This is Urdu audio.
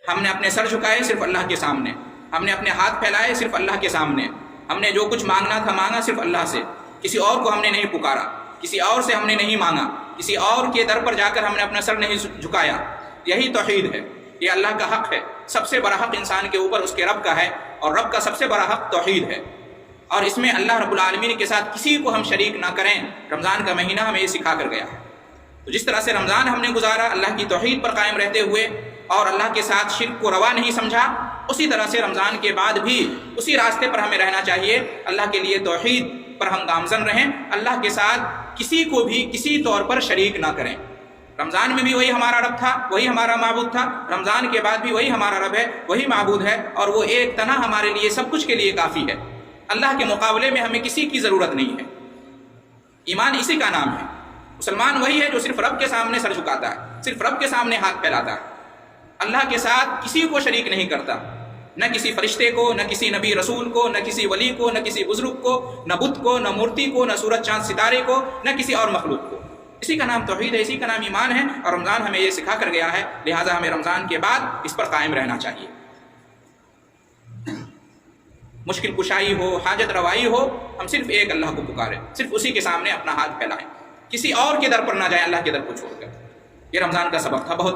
ہم نے اپنے سر جھکائے صرف اللہ کے سامنے، ہم نے اپنے ہاتھ پھیلائے صرف اللہ کے سامنے، ہم نے جو کچھ مانگنا تھا مانگا صرف اللہ سے، کسی اور کو ہم نے نہیں پکارا، کسی اور سے ہم نے نہیں مانگا، کسی اور کے در پر جا کر ہم نے اپنا سر نہیں جھکایا۔ یہی توحید ہے، یہ اللہ کا حق ہے۔ سب سے بڑا حق انسان کے اوپر اس کے رب کا ہے، اور رب کا سب سے بڑا حق توحید ہے، اور اس میں اللہ رب العالمین کے ساتھ کسی کو ہم شریک نہ کریں۔ رمضان کا مہینہ ہمیں یہ سکھا کر گیا ہے۔ تو جس طرح سے رمضان ہم نے گزارا اللہ کی توحید پر قائم رہتے ہوئے اور اللہ کے ساتھ شرک کو روا نہیں سمجھا، اسی طرح سے رمضان کے بعد بھی اسی راستے پر ہمیں رہنا چاہیے۔ اللہ کے لیے توحید پر ہم گامزن رہیں، اللہ کے ساتھ کسی کو بھی کسی طور پر شریک نہ کریں۔ رمضان میں بھی وہی ہمارا رب تھا، وہی ہمارا معبود تھا، رمضان کے بعد بھی وہی ہمارا رب ہے، وہی معبود ہے، اور وہ ایک تنہا ہمارے لیے سب کچھ کے لیے کافی ہے۔ اللہ کے مقابلے میں ہمیں کسی کی ضرورت نہیں ہے۔ ایمان اسی کا نام ہے۔ مسلمان وہی ہے جو صرف رب کے سامنے سر جھکاتا ہے، صرف رب کے سامنے ہاتھ پھیلاتا ہے، اللہ کے ساتھ کسی کو شریک نہیں کرتا، نہ کسی فرشتے کو، نہ کسی نبی رسول کو، نہ کسی ولی کو، نہ کسی بزرگ کو، نہ بت کو، نہ مورتی کو، نہ سورج چاند ستارے کو، نہ کسی اور مخلوق کو۔ اسی کا نام توحید ہے، اسی کا نام ایمان ہے، اور رمضان ہمیں یہ سکھا کر گیا ہے، لہٰذا ہمیں رمضان کے بعد اس پر قائم رہنا چاہیے۔ مشکل کشائی ہو، حاجت روائی ہو، ہم صرف ایک اللہ کو پکاریں، صرف اسی کے سامنے اپنا ہاتھ پھیلائیں، کسی اور کے در پر نہ جائیں اللہ کے در کو چھوڑ کر۔ یہ رمضان کا سبق تھا۔ بہت